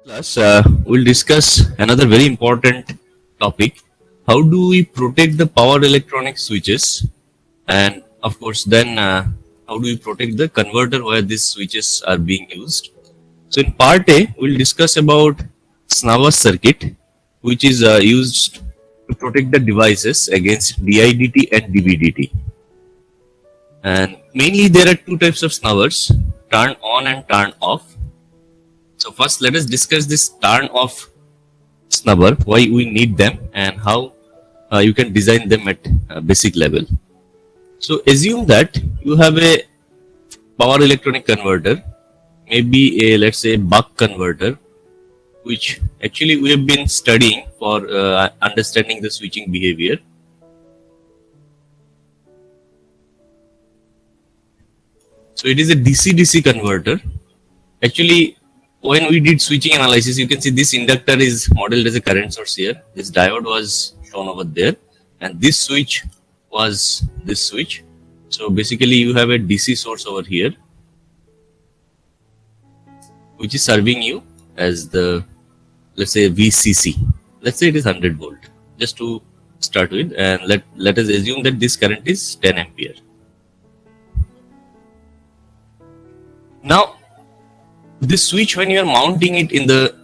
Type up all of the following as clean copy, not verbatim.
Plus, we'll discuss another very important topic. How do we protect the power electronic switches? And of course, then how do we protect the converter where these switches are being used? So in part A, we'll discuss about Snavas circuit, which is used to protect the devices against DIDT and DVDT. And mainly there are two types of snowers, turn on and turn off. So first let us discuss this turn off snubber, why we need them and how you can design them at basic level. So assume that you have a power electronic converter, maybe a let's say buck converter, which actually we have been studying for understanding the switching behavior. So it is a DC-DC converter. Actually, when we did switching analysis, you can see this inductor is modeled as a current source here. This diode was shown over there, and this switch was this switch. So basically, you have a DC source over here, which is serving you as the, let's say, VCC. Let's say it is 100 volt, just to start with, and let us assume that this current is 10 ampere. Now, this switch, when you are mounting it in the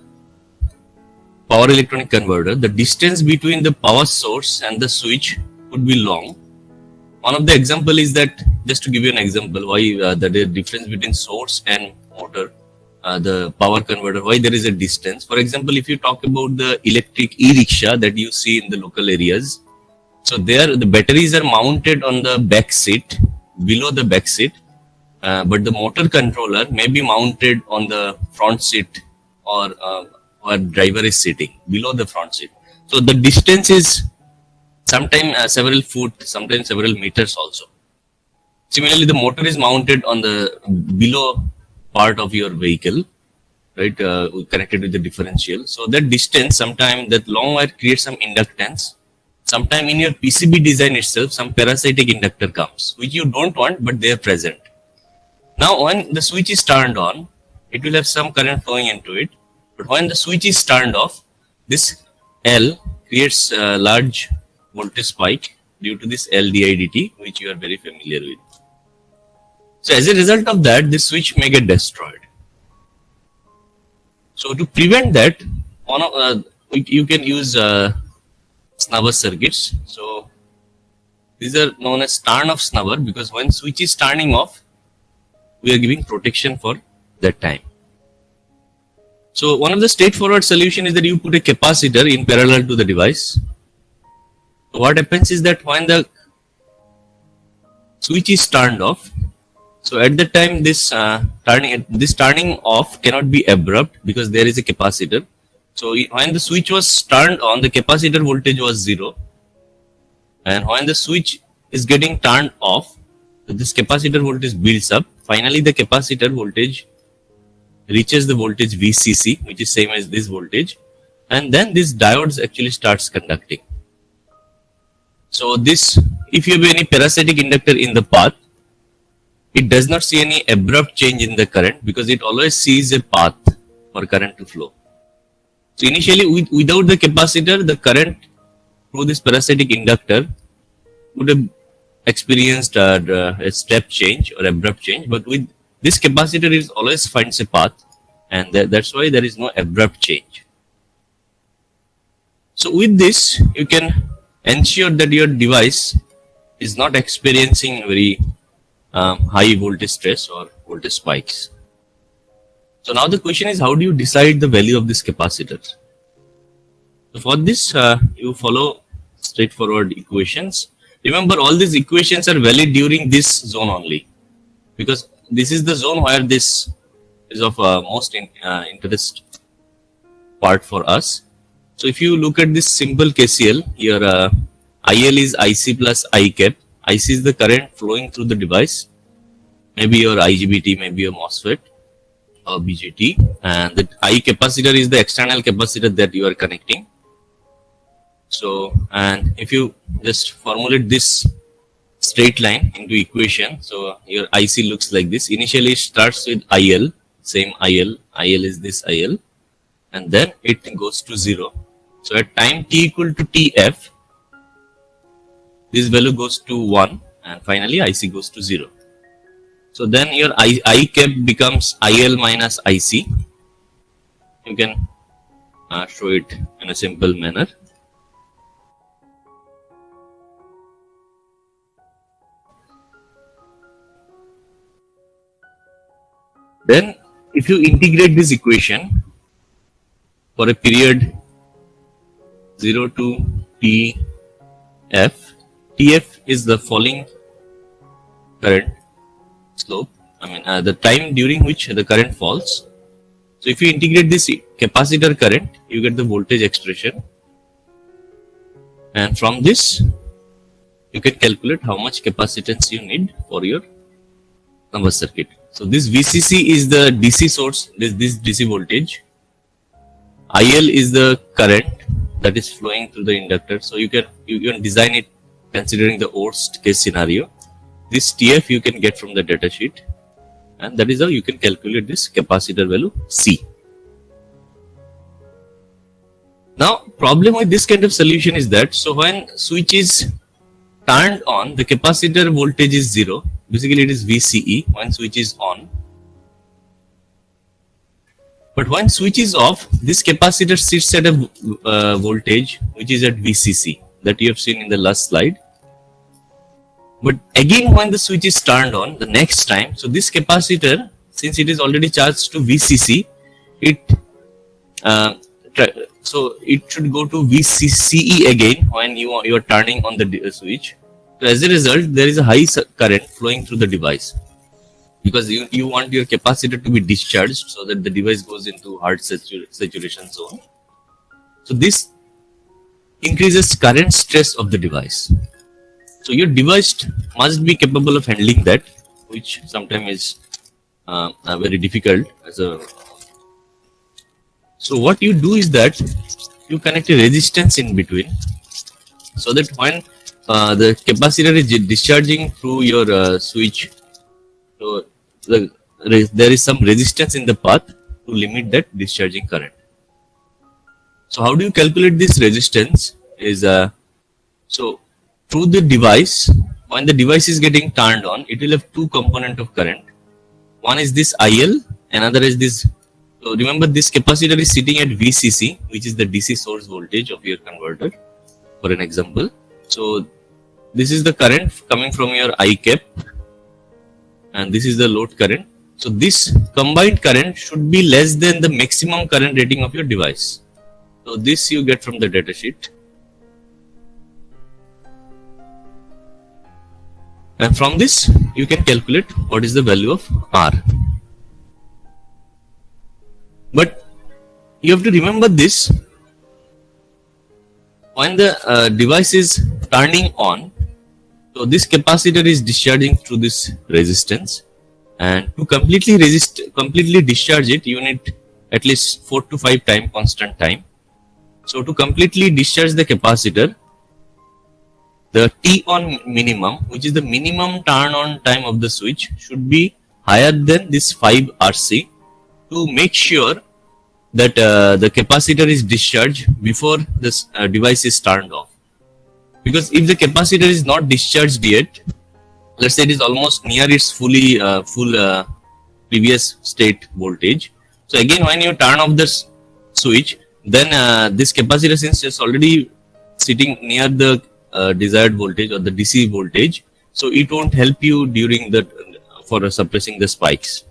power electronic converter, the distance between the power source and the switch would be long. One of the example is that, just to give you an example, why the difference between source and motor, the power converter, why there is a distance. For example, if you talk about the electric e-rickshaw that you see in the local areas, so there the batteries are mounted on the back seat, below the back seat. But the motor controller may be mounted on the front seat or where driver is sitting below the front seat. So the distance is sometimes several foot, sometimes several meters also. Similarly, the motor is mounted on the below part of your vehicle, right, connected with the differential. So that distance, sometimes that long wire creates some inductance. Sometime in your PCB design itself, some parasitic inductor comes, which you don't want, but they are present. Now, when the switch is turned on, it will have some current flowing into it. But when the switch is turned off, this L creates a large voltage spike due to this LDIDT, which you are very familiar with. So, as a result of that, this switch may get destroyed. So, to prevent that, you can use snubber circuits. So, these are known as turn off snubber because when switch is turning off, we are giving protection for that time. So one of the straightforward solution is that you put a capacitor in parallel to the device. So what happens is that when the switch is turned off, so at that time this turning off cannot be abrupt because there is a capacitor. So when the switch was turned on, the capacitor voltage was 0, and when the switch is getting turned off, this capacitor voltage builds up. Finally, the capacitor voltage reaches the voltage VCC, which is same as this voltage, and then this diodes actually starts conducting. So this, if you have any parasitic inductor in the path, it does not see any abrupt change in the current because it always sees a path for current to flow. So initially, without the capacitor, the current through this parasitic inductor would have experienced a step change or abrupt change, but with this capacitor it always finds a path, and that's why there is no abrupt change. So with this, you can ensure that your device is not experiencing very high voltage stress or voltage spikes. So now the question is, how do you decide the value of this capacitor? So for this, you follow straightforward equations. Remember, all these equations are valid during this zone only, because this is the zone where this is of most interest part for us. So if you look at this simple KCL, your IL is IC plus I cap. IC is the current flowing through the device, maybe your IGBT, maybe your MOSFET or BJT, and the I capacitor is the external capacitor that you are connecting. So, and if you just formulate this straight line into equation, so your IC looks like this. Initially it starts with IL, same IL is this IL, and then it goes to 0. So at time t equal to tf, this value goes to 1 and finally IC goes to 0. So then your I cap becomes IL minus IC. You can show it in a simple manner. Then if you integrate this equation for a period 0 to tf, tf is the falling current slope, the time during which the current falls. So if you integrate this capacitor current, you get the voltage expression, and from this you can calculate how much capacitance you need for your number circuit. So this VCC is the DC source, this DC voltage. IL is the current that is flowing through the inductor. So you can design it considering the worst case scenario. This TF you can get from the data sheet, and that is how you can calculate this capacitor value C. Now problem with this kind of solution is that, so when switch is turned on, the capacitor voltage is 0. Basically it is VCE when switch is on. But when switch is off, this capacitor sits at a voltage which is at VCC that you have seen in the last slide. But again when the switch is turned on the next time, so this capacitor, since it is already charged to VCC, so it should go to VCCE again when you are turning on the switch. So as a result, there is a high current flowing through the device, because you want your capacitor to be discharged so that the device goes into hard saturation zone. So this increases current stress of the device. So your device must be capable of handling that, which sometimes is very difficult. So what you do is that you connect a resistance in between, so that when the capacitor is discharging through your switch, so there is some resistance in the path to limit that discharging current. So how do you calculate this resistance? So through the device, when the device is getting turned on, it will have two components of current. One is this IL, another is this. So remember, this capacitor is sitting at VCC, which is the DC source voltage of your converter, for an example. So this is the current coming from your I cap, and this is the load current. So this combined current should be less than the maximum current rating of your device. So this you get from the data sheet. And from this, you can calculate what is the value of R. But you have to remember this, when the device is turning on, so this capacitor is discharging through this resistance, and to completely discharge it, you need at least 4 to 5 times constant time. So to completely discharge the capacitor, the T on minimum, which is the minimum turn on time of the switch, should be higher than this 5 RC to make sure that the capacitor is discharged before this device is turned off. Because if the capacitor is not discharged yet, let's say it is almost near its full previous state voltage. So again, when you turn off this switch, then this capacitor, since it's already sitting near the desired voltage or the DC voltage, so it won't help you during the for suppressing the spikes.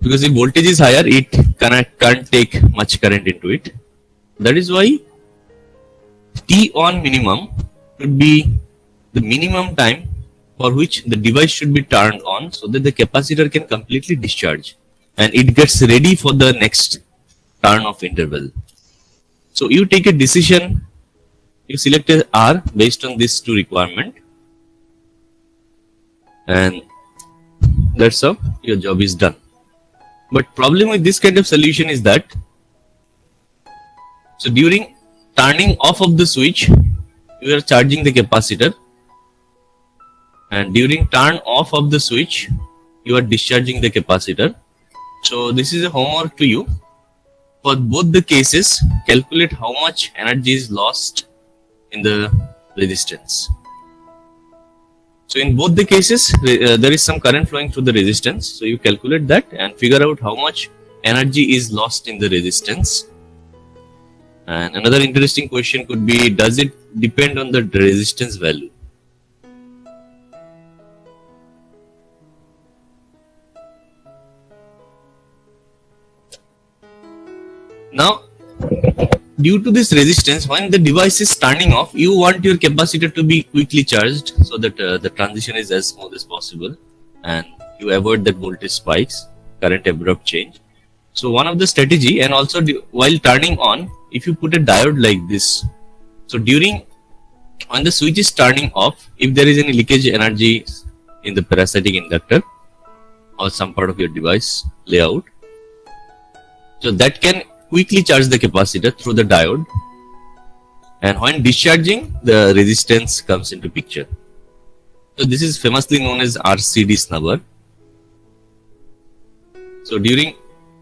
Because if voltage is higher, it can't take much current into it. That is why T on minimum should be the minimum time for which the device should be turned on, so that the capacitor can completely discharge and it gets ready for the next turn off interval. So you take a decision, you select a R based on these two requirements, and that's how your job is done. But problem with this kind of solution is that, so during turning off of the switch, you are charging the capacitor, and during turn off of the switch, you are discharging the capacitor. So this is a homework to you. For both the cases, calculate how much energy is lost in the resistance. So in both the cases, there is some current flowing through the resistance. So you calculate that and figure out how much energy is lost in the resistance. And another interesting question could be, does it depend on the resistance value? Now, due to this resistance, when the device is turning off, you want your capacitor to be quickly charged so that the transition is as smooth as possible and you avoid that voltage spikes, current abrupt change. So one of the strategy, and also while turning on, if you put a diode like this, so when the switch is turning off, if there is any leakage energy in the parasitic inductor or some part of your device layout, so that can quickly charge the capacitor through the diode, and when discharging, the resistance comes into picture. So this is famously known as RCD snubber. So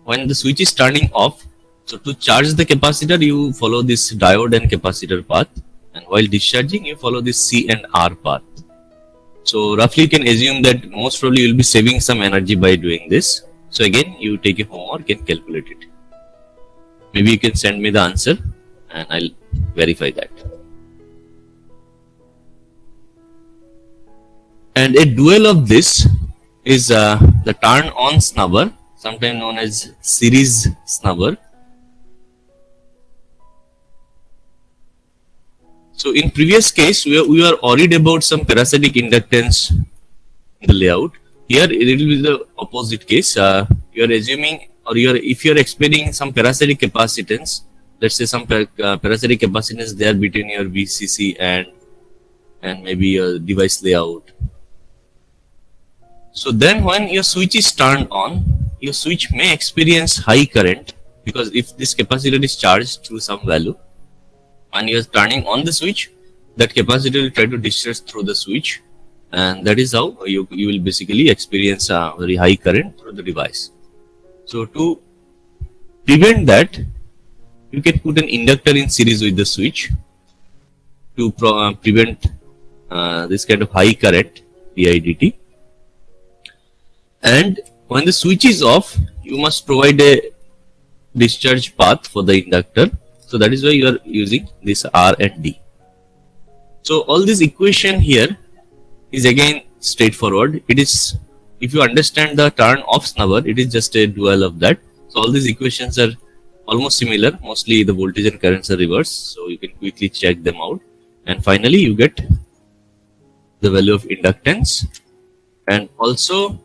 when the switch is turning off, so to charge the capacitor, you follow this diode and capacitor path, and while discharging, you follow this C and R path. So roughly you can assume that most probably you will be saving some energy by doing this. So again, you take a homework and calculate it. Maybe you can send me the answer and I'll verify that. And a dual of this is the turn on snubber, sometimes known as series snubber. So in previous case, we were worried about some parasitic inductance in the layout. Here it will be the opposite case. You are assuming, or if you are expecting some parasitic capacitance, let's say some parasitic capacitance there between your VCC and maybe your device layout. So then when your switch is turned on, your switch may experience high current, because if this capacitor is charged through some value, and you are turning on the switch, that capacitor will try to discharge through the switch, and that is how you will basically experience a very high current through the device. So to prevent that, you can put an inductor in series with the switch to prevent this kind of high current DIDT. And when the switch is off, you must provide a discharge path for the inductor. So that is why you are using this R and D. So all this equation here is again straightforward. It is, if you understand the turn off snubber, it is just a dual of that. So all these equations are almost similar. Mostly the voltage and currents are reversed, so you can quickly check them out. And finally you get the value of inductance. And also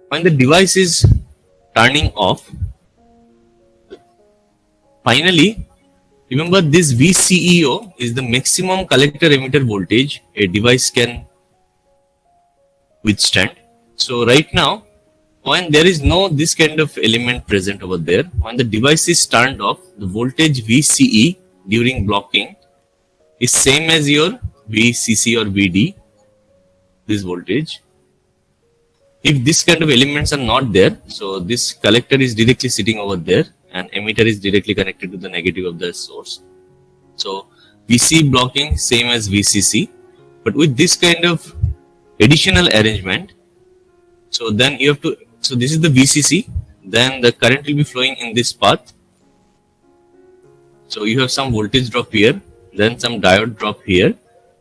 when the device is turning off, finally remember this VCEO is the maximum collector emitter voltage a device can withstand. So right now, when there is no this kind of element present over there, when the device is turned off, the voltage VCE during blocking is same as your VCC or VD, this voltage. If this kind of elements are not there, so this collector is directly sitting over there and emitter is directly connected to the negative of the source. So VC blocking same as VCC, but with this kind of additional arrangement, so then you have to, so this is the VCC, then the current will be flowing in this path. So you have some voltage drop here, then some diode drop here.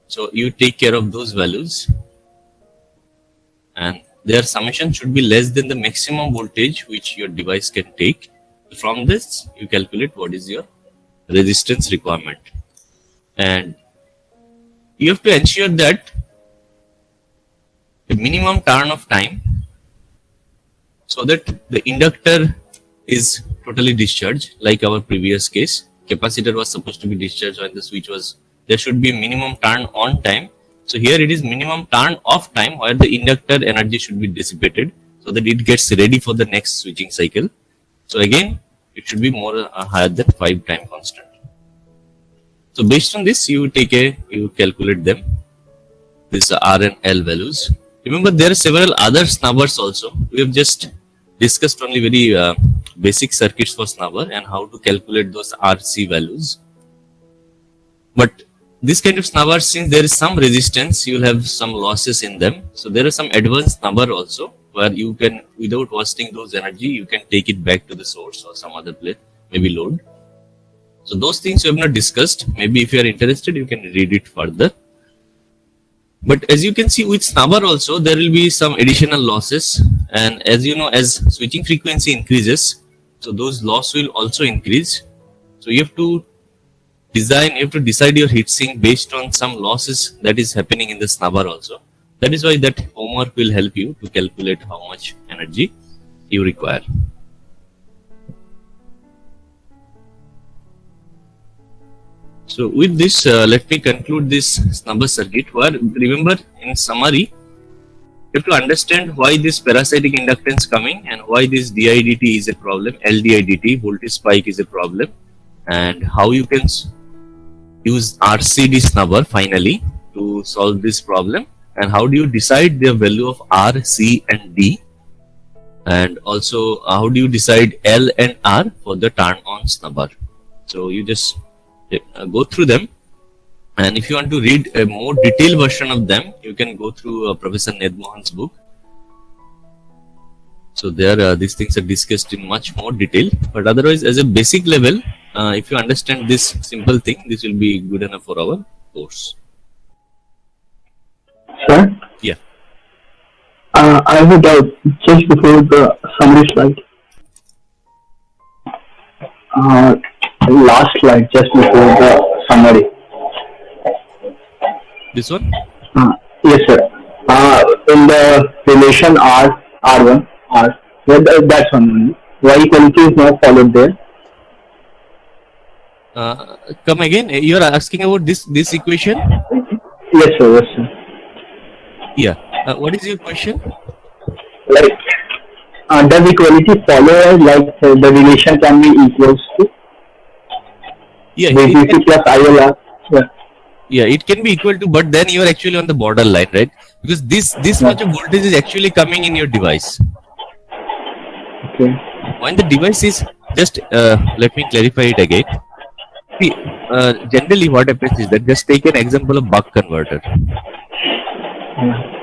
So you take care of those values, and their summation should be less than the maximum voltage which your device can take. From this, you calculate what is your resistance requirement, and you have to ensure that the minimum turn of time, so that the inductor is totally discharged. Like our previous case, capacitor was supposed to be discharged when the switch was, there should be a minimum turn on time. So here it is minimum turn off time, where the inductor energy should be dissipated so that it gets ready for the next switching cycle. So again, it should be more higher than 5 time constant. So based on this, you calculate them, this R and L values. Remember, there are several other snubbers also. We have just discussed only very basic circuits for snubber and how to calculate those RC values. But this kind of snubber, since there is some resistance, you will have some losses in them. So there are some advanced snubber also where you can, without wasting those energy, you can take it back to the source or some other place, maybe load. So those things we have not discussed. Maybe if you are interested, you can read it further. But as you can see with snubber also, there will be some additional losses. And as you know, as switching frequency increases, so those loss will also increase. So you have to decide your heatsink based on some losses that is happening in the snubber also. That is why that homework will help you to calculate how much energy you require. So with this, let me conclude this snubber circuit where, remember, in summary, you have to understand why this parasitic inductance coming and why this DIDT is a problem, LDIDT, voltage spike is a problem, and how you can use RCD snubber finally to solve this problem, and how do you decide the value of R, C and D, and also how do you decide L and R for the turn on snubber. So you just go through them, and if you want to read a more detailed version of them, you can go through Professor Ned Mohan's book. So there these things are discussed in much more detail, but otherwise as a basic level, if you understand this simple thing, this will be good enough for our course. Sir? Yeah. I have a doubt just before the summary slide. Last slide, just before the summary. This one? Yes, sir. In the relation R1, that's one. Y equality is not followed there. Come again. You are asking about this equation? Yes, sir. Yes, sir. Yeah. What is your question? Like, does equality follow like the relation can be equals to? Yeah. VCC plus ILR. Yeah. Yeah, it can be equal to, but then you are actually on the borderline, right? Because this much of voltage is actually coming in your device. Okay. When the device is just, let me clarify it again. See, generally what happens is that, just take an example of buck converter. Yeah.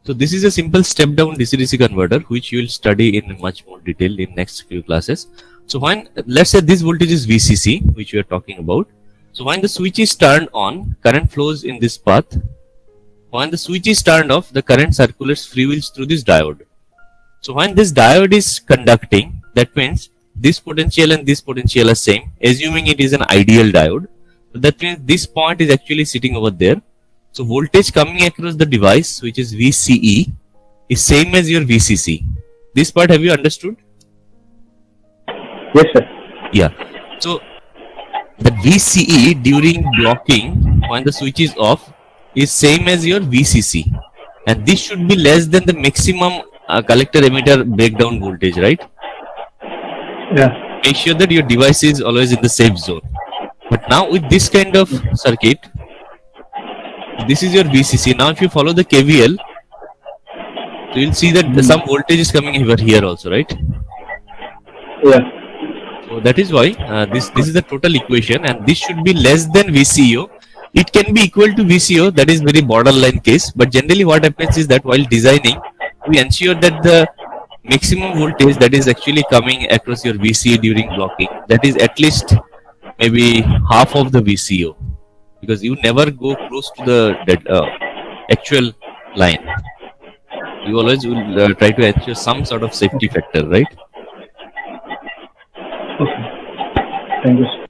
So this is a simple step down DC-DC converter, which you will study in much more detail in next few classes. So when, let's say this voltage is VCC, which we are talking about. So when the switch is turned on, current flows in this path. When the switch is turned off, the current circulates free wheels through this diode. So when this diode is conducting, that means this potential and this potential are same, assuming it is an ideal diode. So that means this point is actually sitting over there. So voltage coming across the device, which is VCE, is same as your VCC. This part have you understood? Yes, sir. Yeah. So the VCE during blocking, when the switch is off, is same as your VCC, and this should be less than the maximum collector emitter breakdown voltage, right? Yeah. Make sure that your device is always in the safe zone. But now with this kind of circuit, this is your VCC. Now if you follow the KVL, so you'll see that some voltage is coming over here also, right? Yeah. So that is why this is the total equation, and this should be less than VCO. It can be equal to VCO, that is very borderline case, but generally what happens is that while designing, we ensure that the maximum voltage that is actually coming across your VCA during blocking, that is at least maybe half of the VCO, because you never go close to the actual line. You always will try to ensure some sort of safety factor, right? Okay. Thank you, sir.